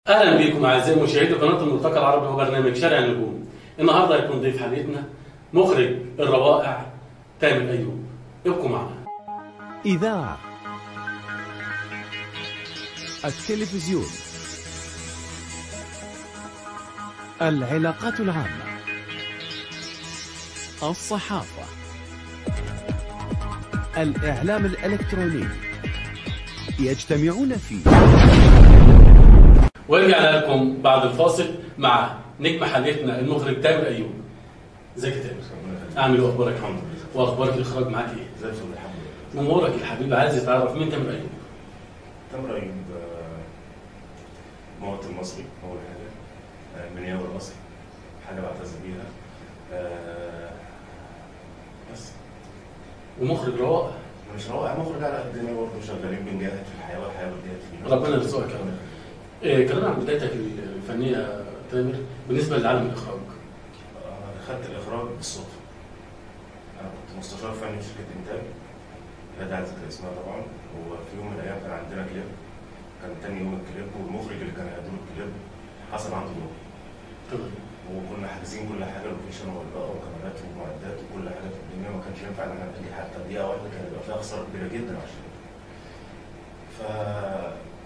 اهلا بكم اعزائي مشاهدي قناه الملتقى العربي وبرنامج شارع النجوم. النهارده هيكون ضيف حلقتنا مخرج الروائع تامر ايوب. ابقوا معنا. إذاعة، التلفزيون، العلاقات العامة، الصحافة، الإعلام الإلكتروني يجتمعون فيه. ورجعنا لكم بعد الفاصل مع نجم حلقتنا المخرج تامر ايوب. ازيك يا تامر؟ اعمل ايه واخبارك؟ الحمد لله. واخبارك الاخراج معاك ايه؟ زي الفل الحمد لله. جمهورك الحبيب عايز يتعرف مين تامر ايوب؟ تامر ايوب مواطن مصري اول حاجه، منياوي الاصل، حاجه بعتز بيها، بس. ومخرج روائع. مش روائع، مخرج على قدنا برضه، شغالين بنجاهد في الحياه والحياه بتجاهد فينا. ربنا يرزقك يا رب. كلمنا عن بدايتك الفنيه تامر بالنسبه لعالم الاخراج. انا دخلت الاخراج بالصدفه. انا كنت مستشار فني في شركه انتاج، لا داعي لذكر اسمها طبعا. وفي يوم من الايام كان عندنا كليب، كان تاني يوم الكليب، والمخرج اللي كان هيدور الكليب حصل عنده ظروف. تمام. وكنا حاجزين كل حاجه، لوكيشن واضاءه وكاميرات ومعدات وكل حاجه في الدنيا، ما كانش ينفع ان احنا نجي حتى دقيقه واحده، كان يبقى فيها خساره كبيره جدا عشان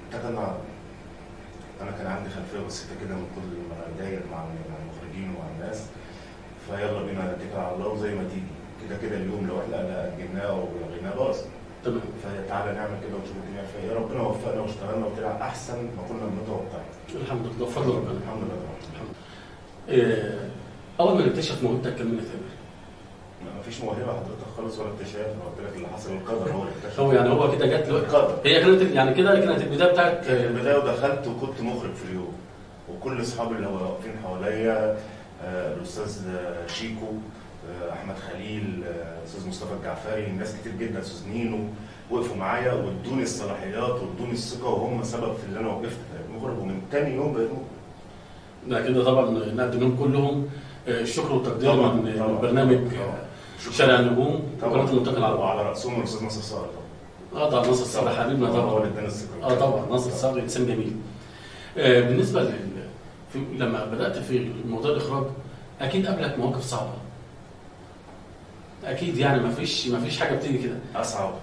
اتكلنا. انا كان عندي خلفيه بسيطه كده من كل ما داير مع المخرجين ومع الناس، فيلا بينا نتكل على الله وزي ما تيجي كده كده اليوم، لو احنا اجلناه ولغيناه باظ. تمام. فتعالى نعمل كده ونشوف الدنيا فيها ايه. ربنا وفقنا واشتغلنا وطلع احسن ما كنا متوقعين. الحمد لله بفضل ربنا. الحمد لله. اول ما نكتشف موهبتك كان مين يا تامر؟ ما فيش موهبه حضرتك خالص ولا اكتشاف، انا قلت لك اللي حصل القدر هو اللي اكتشف. هو كده جت له القدر. هي كانت يعني كده كانت البدايه بتاعت البدايه، ودخلت وكنت مخرج في اليوم، وكل اصحابي اللي واقفين حواليا، الاستاذ شيكو، احمد خليل، استاذ مصطفى الجعفري، ناس كتير جدا، استاذ نينو، وقفوا معايا وادوني الصلاحيات وادوني الثقه، وهم سبب في اللي انا وقفت مخرج، ومن تاني يوم بقيت مخرج. ده كده طبعا نقدم لهم كلهم الشكر والتقدير من برنامج شارع النجوم وقناه الملتقى العربي. وعلى راسهم الاستاذ ناصر صقر طبعا. طبعا ناصر صقر حبيبنا طبعا. هو اللي ادانا الثقه. طبعا ناصر صقر انسان جميل. بالنسبه لما بدات في موضوع الاخراج اكيد قابلك مواقف صعبه. اكيد يعني ما فيش حاجه بتيجي كده. اصعب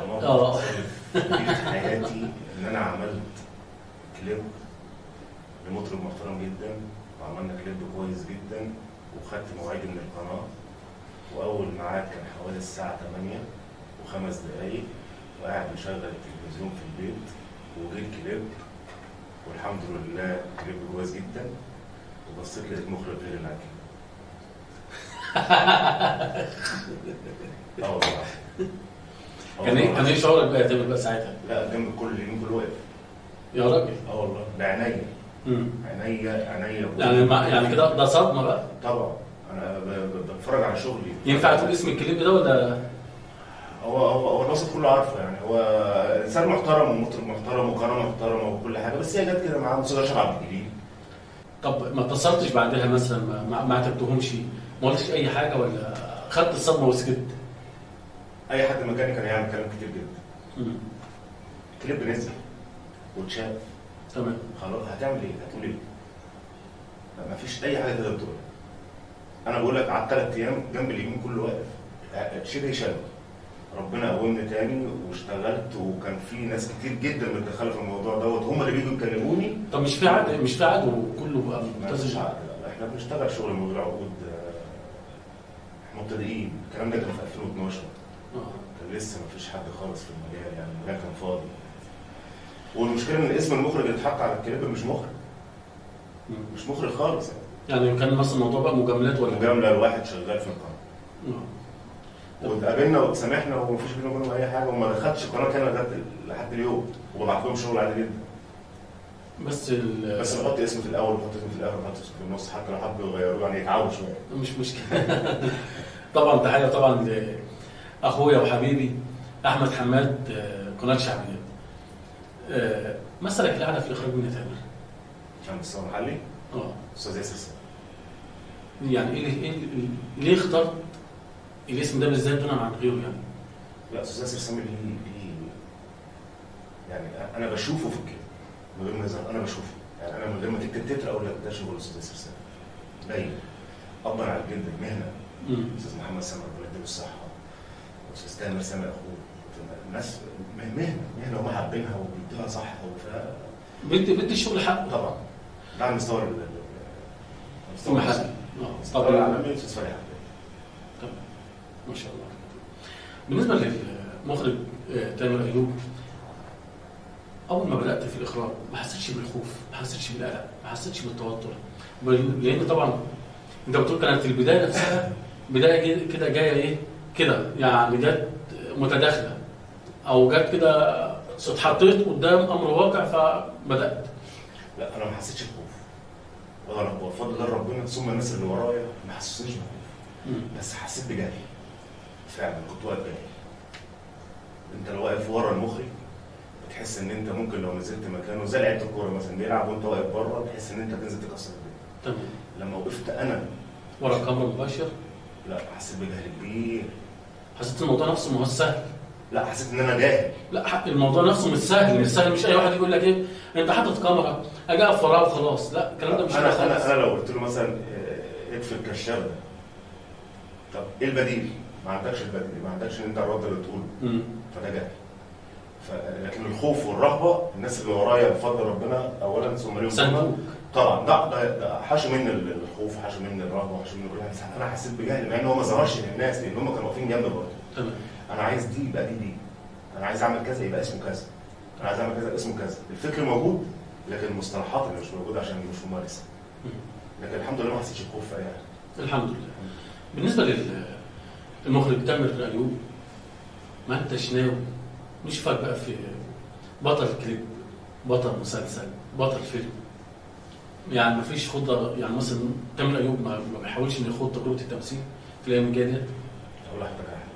موقف في حياتي ان انا عملت كليب لمطرب محترم جدا، وعملنا كليب كويس جدا، وخدت مواعيد من القناه، واول ميعاد كان حوالي الساعه 8:05 وقاعد مشغل التلفزيون في البيت، وجه الكليب والحمد لله كليب كويس جدا، وبصيت لقيت مخرج غير اللي عاجبني. والله. كان ايه شعورك بقى يا تامر بقى ساعتها؟ لا، جنب كل اليوم كله واقف. يا راجل. والله بعينيا. عينيا يعني كده ده صدمه بقى. طبعا انا بتفرج على شغلي. ينفع تقول اسم الكليب ده ولا؟ هو الوسط كله عارفه، يعني هو انسان محترم ومطرب محترم وقناه محترمه وكل حاجه، بس هي جت كده معاه موسيقى شبه عبد الجليل. طب ما اتصلتش بعدها مثلا ما عاتبتهمش؟ ما قلتش اي حاجه ولا خدت الصدمه وسكت؟ اي حد مكاني كان هيعمل كلام كتير جدا. الكليب نزل واتشاف. تمام. خلاص هتعمل ايه؟ هتقول ايه؟ ما فيش اي حاجه تقدر تقولها. انا بقول لك قعدت 3 ايام جنب اليمين كله واقف شبه شلل. ربنا قومني تاني واشتغلت، وكان في ناس كتير جدا متدخله في الموضوع دوت، هم اللي بيجوا يكلموني. طب مش في عقد وكله بقى ملتزم؟ احنا بنشتغل شغل من غير عقود، مبتدئين. الكلام ده كان في 2012. كان لسه ما فيش حد خالص في المجال، يعني المجال كان فاضي. والمشكله ان اسم المخرج اللي اتحط على الكليب مش مخرج. مش مخرج خالص يعني كان مثلا الموضوع بقى مجاملات ولا مجامله لواحد شغال في القناه. واتقابلنا واتسامحنا ومفيش بينه وبينهم اي حاجه، وما دخلتش القناه تاني لحد اليوم، وببعت لهم شغل عادي جدا. بس بحط اسمي في الاول، بحط اسمي في الاخر، بحط اسمي في النص، حتى لو حبوا يغيروه يعني يتعاونوا شويه. مش مشكله. طبعا تحيه طبعا لاخويا وحبيبي احمد حماد، قناه شعبيه. مثلك الاعلى في الاخراج مين يا تامر؟ كان مستوى محلي؟ استاذ ياسر سامي. يعني ليه اخترت الاسم ده بالذات دون عن غيره يعني؟ لا، استاذ ياسر سامي يعني انا بشوفه في الكليب من غير نظر، انا بشوفه. يعني انا من غير ما تكتب تتر اقول لك ده شغل الاستاذ ياسر سامي باين ابا على الجلد المهنه. الاستاذ محمد سامي ربنا يديله الصحه، والاستاذ تامر سامي اخوه، الناس مهنه هم حابينها وبيدوها صح بدي الشغل حقه طبعا. ده على المستوى المحلي طبعا العالمي استاذ فريح. تمام ما شاء الله. بالنسبه للمخرج تامر ايوب، اول ما بدات في الاخراج ما حسيتش بالخوف، ما حسيتش بالقلق، ما حسيتش بالتوتر، لان طبعا انت بتقول كانت البدايه نفسها بدايه كده جايه ايه كده، يعني جت متداخله او جت كده اتحطيت قدام امر واقع فبدات. لا انا ما حسيتش بخوف ولا رهبه بفضل الله ربنا، ثم الناس اللي ورايا ما حسسونيش بخوف، بس حسيت بجهل فعلا. كنت واقف جاهل. انت لو واقف ورا المخرج بتحس ان انت ممكن لو نزلت مكانه زي لعيبه الكوره مثلا بيلعب وانت واقف بره تحس ان انت تنزل تكسر الدنيا. تمام. لما وقفت انا ورا الكاميرا مباشر لا حسيت بجهل كبير. حسيت الموضوع نفسه ما هو سهل. لا حسيت ان انا جاهل. لا الموضوع نفسه مش سهل، مش سهل. مش اي واحد يقول لك ايه انت حاطط كاميرا اجي اقف وراها وخلاص. لا الكلام ده مش انا خالص. انا لو قلت له مثلا اقفل الكشاف ده، طب ايه البديل؟ ما عندكش البديل، ما عندكش ان انت الرد اللي تقوله، فده جهل. لكن الخوف والرهبه الناس اللي ورايا بفضل ربنا اولا ثم ليهم طبعا ده حاشوا مني الخوف، حاشوا مني الرهبه، حاشوا مني كل حاجه. انا حسيت بجهل مع ان هو ما ظهرش للناس لان هم كانوا واقفين جنبي برضه. تمام. انا عايز دي يبقى دي، انا عايز اعمل كذا يبقى اسمه كذا، انا عايز اعمل كذا اسمه كذا. الفكر موجود لكن المصطلحات اللي مش موجوده عشان مش ممارسه. لكن الحمد لله ما حسيتش بخوف في اي حاجه. الحمد لله. بالنسبه للمخرج تامر ايوب، ما انتش ناوي نشوفك بقى في بطل كليب، بطل مسلسل، بطل فيلم؟ يعني ما فيش خطه، يعني مثلا تامر ايوب ما بيحاولش انه يخوض تجربه التمثيل في الايام الجايه ديت؟ اقول لحضرتك حاجه،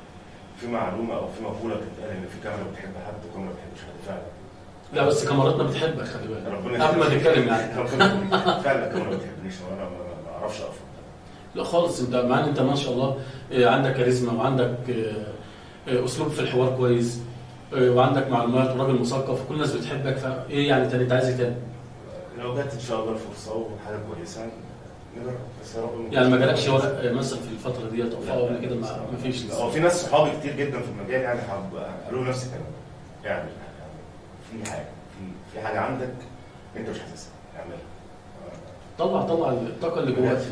في معلومه او في مقوله بتتقال ان في كاميرا بتحب حد وكاميرا ما بتحبش حد فعلا. لا بس كاميراتنا بتحبك خلي بالك قبل ما تتكلم يعني. فعلا الكاميرا ما بتحبنيش وانا ما اعرفش اقف. لا خالص، انت مع ان انت ما شاء الله عندك كاريزما وعندك اسلوب في الحوار كويس وعندك معلومات وراجل مثقف وكل الناس بتحبك، فايه يعني تاني انت عايز ايه تاني؟ لو جت ان شاء الله الفرصه وحاجه كويسه نجرب. بس يا رب يعني ما جالكش ورق مثلا في الفتره ديت او قبل كده؟ ما فيش لسه. هو في ناس صحابي كتير جدا في المجال يعني قالوا لي نفس الكلام. يعني في حاجه عندك انت مش حاسسها اعملها. طلع الطاقه اللي جواك،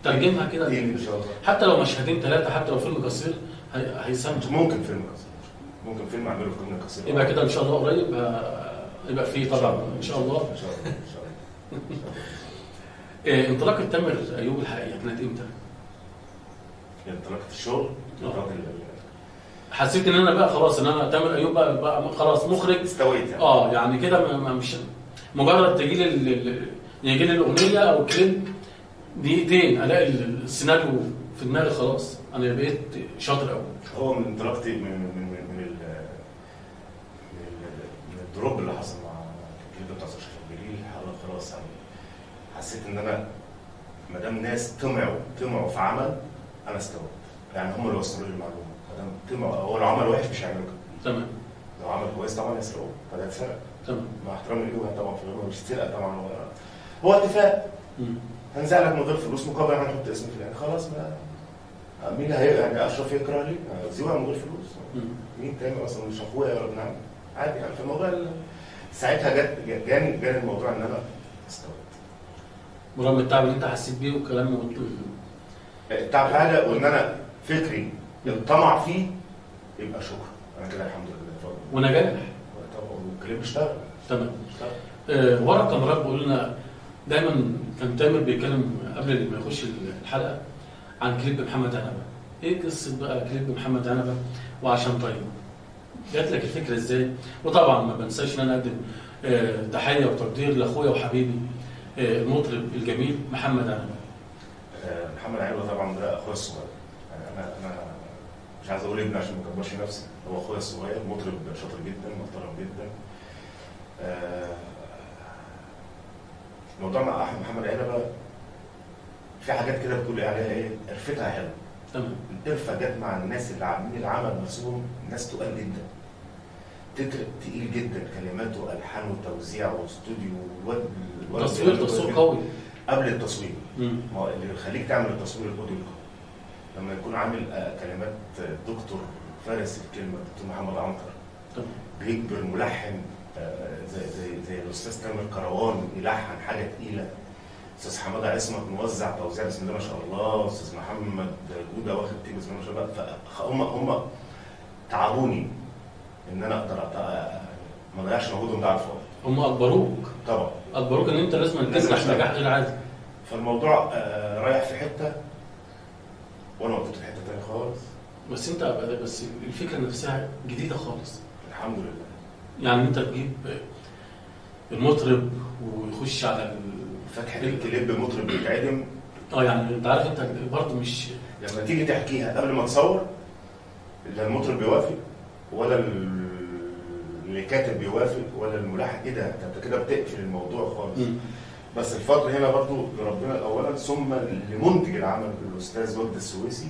ترجمها كده ان شاء الله. حتى لو مشهدين ثلاثه، حتى لو فيلم قصير هيسمع. ممكن فيلم قصير، ممكن فيلم اعمله في فيلم قصير. يبقى كده ان شاء الله قريب يبقى فيه طبعا ان شاء الله. ان شاء الله ان شاء الله. انطلاقه تامر ايوب الحقيقيه كانت امتى؟ انطلاقه الشغل. حسيت ان انا بقى خلاص ان انا تامر ايوب بقى خلاص مخرج استويت يعني. يعني كده مش مجرد يجي لي الاغنيه او الكليب دقيقتين الاقي السيناريو في دماغي خلاص انا بقيت شاطر قوي. هو من انطلاقتي من الدروب اللي حصل مع الكليب بتاع صلاح الجليل خلاص يعني حسيت ان انا ما دام ناس طمعوا في عمل انا استويت. يعني هم اللي وصلوا لي المعلومه، ما دام طمعوا. هو لو عمل وحش مش هيعملوا كده. تمام. لو عمل كويس طبعا يسرقوه، فده اتسرق. تمام. مع احترامي ليه طبعا في الغنى مش سرقه طبعا، هو اتفاق. هنزعلك من غير فلوس مقابل ان هنحط اسمي في يعني خلاص. ما مين يعني اشرف يكره لي زيوها من غير فلوس؟ مين تاني اصلا مش اخويا ولا ابن عمي؟ عادي يعني. في الموضوع ساعتها جاني الموضوع ان انا استويت. برغم التعب اللي انت حسيت بيه والكلام التعب حاجه، وان انا فكري الطمع فيه يبقى شكر. انا كده الحمد لله. ونجاح. طبعا والكليب اشتغل. تمام. ورا الكاميرات بيقول لنا دايما كان تامر بيتكلم قبل ما يخش الحلقه عن كليب محمد عنبه. ايه قصه بقى كليب محمد عنبه وعشان طيب؟ جات لك الفكره ازاي؟ وطبعا ما بنساش ان انا اقدم تحيه وتقدير لاخويا وحبيبي المطرب الجميل محمد عنبه. محمد عنبه طبعا ده اخويا الصغير. يعني انا مش عايز اقول ابني عشان ما اكبرش نفسي. هو اخويا الصغير مطرب شاطر جدا محترم جدا. الموضوع مع محمد عنبه في حاجات كده بتقول عليها ايه؟ قرفتها حلوه. تمام. القرفه جت مع الناس اللي عاملين العمل نفسهم ناس تقال جدا. تتر تقيل جدا، كلمات والحان وتوزيع واستوديو تصوير قوي قبل التصوير. ما هو اللي يخليك تعمل التصوير الاوديو لما يكون عامل كلمات دكتور فارس الكلمه دكتور محمد عنتر، بيجبر ملحن زي الاستاذ تامر كروان يلحن حاجه تقيله، استاذ حماده عصمت موزع توزيع بسم الله ما شاء الله، استاذ محمد جوده واخد تيم بسم الله ما شاء الله. فهم تعبوني ان انا اقدر ما اضيعش مجهودهم ده على الفاضي. هم اجبروك طبعا، اجبروك ان انت لازم تنجح نجاح غير عادي. فالموضوع رايح في حته وانا وديته في حته ثانيه خالص. بس الفكره نفسها جديده خالص. الحمد لله. يعني انت تجيب المطرب ويخش على فتحه الكليب مطرب بيتعدم. يعني انت عارف انت برضه مش لما تيجي تحكيها قبل ما تصور لا المطرب بيوافق ولا اللي كاتب بيوافق ولا الملحن. ايه ده؟ انت كده بتقفل الموضوع خالص. بس الفضل هنا برضو لربنا اولا، ثم لمنتج العمل الاستاذ وجد السويسي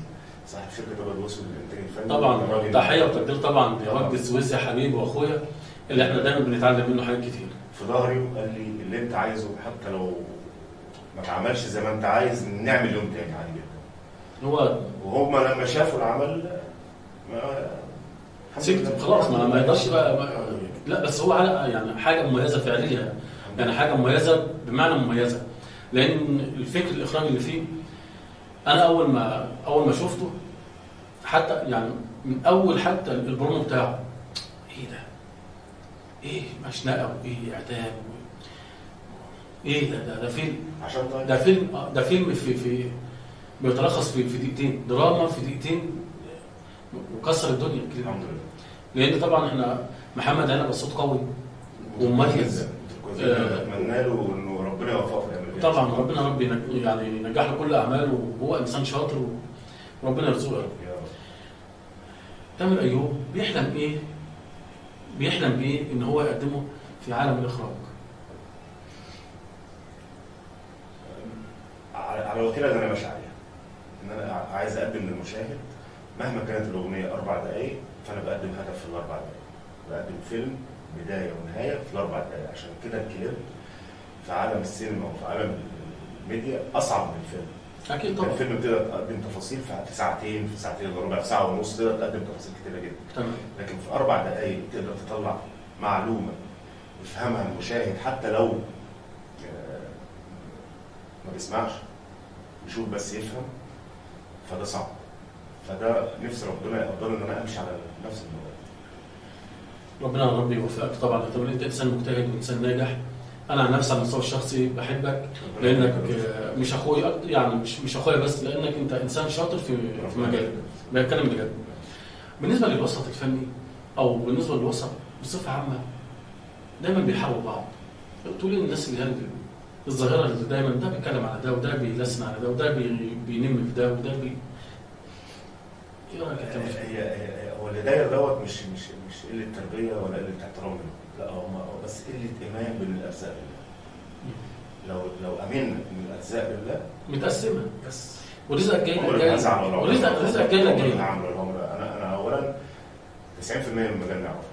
صاحب شركه ابيض واسود للانتاج الفني. طبعا تحيه وتقدير طبعا لوجد السويسي حبيبي واخويا اللي احنا دايما بنتعلم منه حاجات كتير. في ظهري وقال لي اللي انت عايزه حتى لو ما اتعملش زي ما انت عايز نعمل يوم تاني عادي جدا. وهم لما شافوا العمل سكت خلاص، ما يقدرش بقى لا بس هو يعني حاجه مميزه فعليا، يعني حاجه مميزه بمعنى مميزه، لان الفكر الاخراجي اللي فيه انا اول ما شفته حتى يعني من اول حتى البرومو بتاعه ايه ده؟ ايه مشنقه وايه اعدام ايه ده فيلم عشان ده فيلم في بيتلخص في دقيقتين، دراما في دقيقتين وكسر الدنيا كده. الحمد لله. لان طبعا احنا محمد عنب صوت قوي ومميز، اتمنى له انه ربنا يوفقه في طبعا ربنا ربي يعني ينجح له كل اعماله، وهو انسان شاطر وربنا يرزقه. تامر ايوب بيحلم بايه ان هو يقدمه في عالم الاخراج؟ على الوتيره اللي انا ماشي عليها، ان انا عايز اقدم للمشاهد مهما كانت الاغنيه 4 دقائق، فانا بقدم هدف في ال4 دقائق، بقدم فيلم بدايه ونهايه في ال4 دقائق. عشان كده الكليب في عالم السينما وفي عالم الميديا اصعب من الفيلم. اكيد طبعا. الفيلم بتقدر تقدم تفاصيل في ساعتين، في ساعتين الا ربع، في ساعه ونص تقدر تقدم تفاصيل كتيره جدا. تمام. لكن في 4 دقائق تقدر تطلع معلومه يفهمها المشاهد حتى لو ما بيسمعش، يشوف بس يفهم. فده صعب. فده نفسي ربنا يقدرني ان انا امشي على نفس الموضوع. ربنا ربي يوفقك طبعا. انت انسان مجتهد وانسان ناجح. انا عن نفسي على المستوى الشخصي بحبك لانك مش اخويا، يعني مش اخويا بس، لانك انت انسان شاطر في مجالك. بتكلم بجد. بالنسبه للوسط الفني او بالنسبه للوسط بصفه عامه دايما بيحاربوا بعض. تقول الناس اللي هي الظاهره اللي دايما ده بيتكلم على ده وده بيلسن على ده وده بينم في ده وده ايه رايك يا هو اللي داير دوت مش قله تربيه ولا قله احترام منه، لا هو بس قله ايمان بالارزاق بالله. لو امنا ان الارزاق بالله متقسمه بس ورزقك جاي ورزقك جاي. انا اولا 90% من المجال ما يعرفوش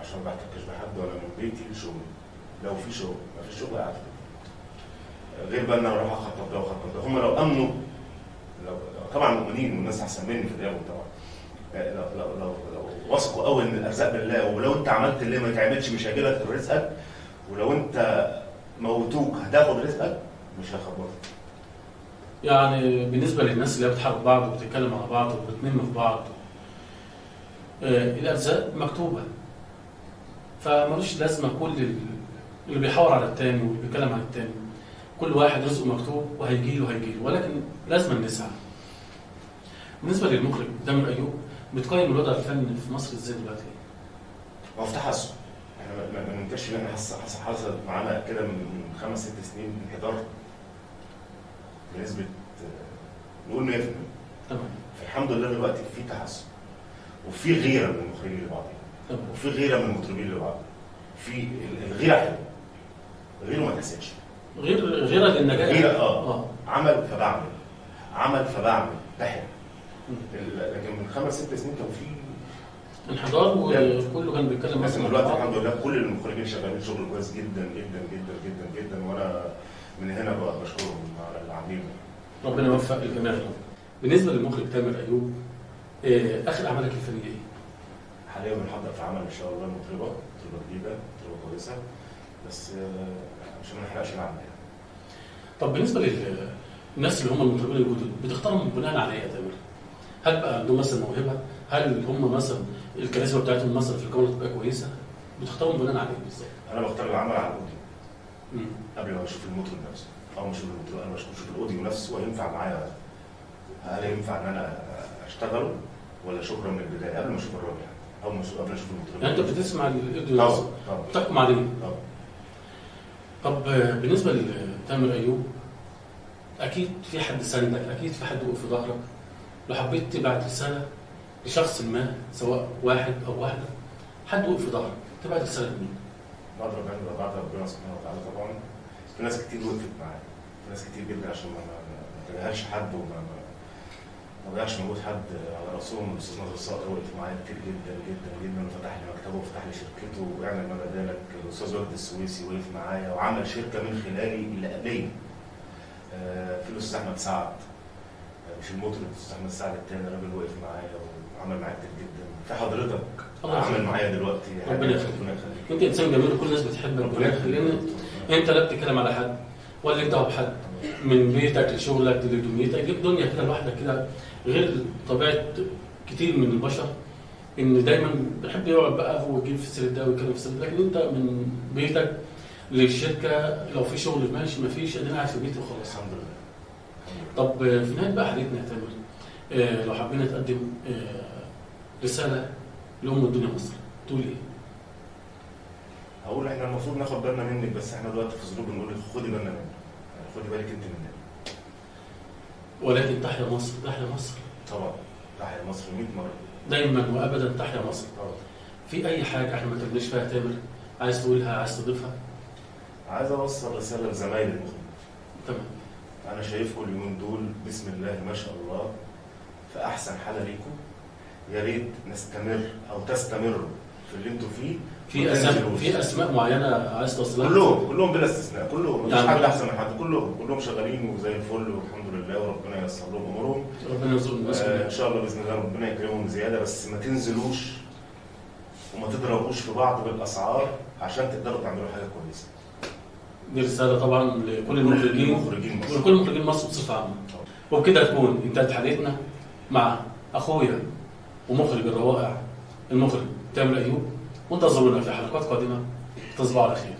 عشان ما بحتكش بحد ولا من بيتي لشغلي. لو في شغل ما فيش شغل قاعد غير بقى ان انا اروح اخطط ده واخطط ده. هم لو امنوا، لو طبعا مؤمنين والناس احسن مني في الرياضه طبعا، لو وثقوا قوي ان الارزاق بالله، ولو انت عملت اللي ما يتعملش مش هيجي لك رزقك، ولو انت موتوك هتاخد رزقك مش هيخبطك. يعني بالنسبه للناس اللي بتحارب بعض وبتتكلم على بعض وبتنم في بعض، الارزاق مكتوبه، فمالوش لازمه كل اللي بيحاور على الثاني واللي بيتكلم عن الثاني. كل واحد رزقه مكتوب وهيجي له، ولكن لازم نسعى. بالنسبه للمخرج تامر ايوب، بتقيم الوضع الفني في مصر ازاي دلوقتي؟ هو في تحسن. احنا ما ننكرش ان احنا حصل معانا كده من 5-6 سنين انحدار بنسبه نقول 100%. تمام. فالحمد لله دلوقتي في تحسن وفي غيره من المخرجين لبعضهم، وفي غيره من المطربين لبعضهم. في الغيره حلوه، غيره ما تحسنش. غيره للنجاح. غيره عمل فبعمل ده حلو. لكن من 5-6 سنين كان في انحدار وكله كان بيتكلم بس مثلا دلوقتي الحمد لله كل المخرجين شغالين شغل كويس جدا جدا جدا جدا جدا، وانا من هنا بقى بشكرهم على اللي عاملينه. ربنا يوفق الجميع. بالنسبه للمخرج تامر ايوب، اخر اعمالك الفنيه ايه؟ حاليا بنحضر في عمل ان شاء الله مطربه جديده، مطربه كويسه، بس عشان ما نحرقش العمل يعني. طب بالنسبه للناس اللي هم المطربين الجدد بتختارهم بناء على ايه يا تامر؟ هل بقى عندهم مثلا موهبه؟ هل هم مثلا الكاريزما بتاعتهم مثلا في الكاميرا تبقى كويسه؟ بتختارهم بناء على ايه بالظبط؟ انا بختار العمل على الاوديو قبل ما اشوف المطرب نفسه، او مش المطرب، انا بشوف الاوديو نفسه وينفع معايا، هل ينفع ان انا اشتغله ولا شكرا من البدايه قبل ما اشوف الراجل يعني، او قبل ما اشوف المطرب. يعني انت بتسمع الاوديو نفسه وتحكم عليه. طب بالنسبه لتامر ايوب، اكيد في حد ساندك، اكيد في حد وقف في ظهرك. لو حبيت تبعت رساله لشخص ما، سواء واحد او واحده، حد وقف في ظهرك، تبعت رساله لمين؟ بعد ربنا سبحانه وتعالى طبعا. في ناس كتير وقفت معايا، في ناس كتير جدا، عشان ما تجاهلش حد وما ضيعش مجهود حد على راسهم. الاستاذ ناصر الصقر وقف معايا كتير جدا جدا جدا، وفتح لي مكتبه وفتح لي شركته واعمل ما بدالك. الاستاذ وجد السويسي وقف معايا وعمل شركه من خلالي اللي قبليه. في الاستاذ احمد سعد، مش المطرب، الاستاذ احمد سعد الثاني، راجل وقف معايا وعمل معايا كتير جدا. في حضرتك عامل معايا دلوقتي. ربنا يخليك. انت انسان جميل وكل الناس بتحبك. ربنا يخليك، لان انت لا بتتكلم على حد ولا ليك دعوه بحد، من بيتك لشغلك لدنيتك، ليك دنيا كده لوحدك كده، غير طبيعه كتير من البشر ان دايما بيحب يقعد بقى ويجيب في السير ده ويتكلم في السير، لكن انت من بيتك للشركه، لو في شغل ماشي، ما فيش، انا قاعد في بيتي وخلاص. الحمد لله. طب في نهايه بقى حديثنا يا تامر، لو حبينا نقدم رساله لام الدنيا مصر، تقول ايه؟ هقول احنا المفروض ناخد بالنا منك، بس احنا دلوقتي في ظروف بنقول لك خدي بالنا منك، خدي بالك انت مننا. ولكن تحيا مصر، تحيا مصر. طبعا تحيا مصر 100 مره. دايما وابدا تحيا مصر. طبعا. في اي حاجه احنا ما اتكلمناش فيها تامر عايز تقولها، عايز تضيفها؟ عايز اوصل رساله لزمايلي المخرجين. تمام. انا شايفكم اليومين دول بسم الله ما شاء الله في احسن حاله ليكم. يا ريت نستمر او تستمروا في اللي انتوا فيه. في اسماء معينه عايز توصلها؟ كلهم بلا استثناء، كلهم، مفيش يعني حد احسن من حد، كلهم شغالين وزي الفل والحمد لله، وربنا ييسر لهم امورهم. ربنا يرزقهم الناس ان شاء الله باذن الله ربنا يكرمهم زياده، بس ما تنزلوش وما تضربوش في بعض بالاسعار عشان تقدروا تعملوا حاجه كويسه. دي رساله طبعا لكل المخرجين ولكل مخرجين مصر بصفه عامه. وبكده تكون انتهت حلقتنا مع اخويا ومخرج الروائع المخرج تامر ايوب، وانتظرونا في حلقات قادمه. تصبحوا على خير.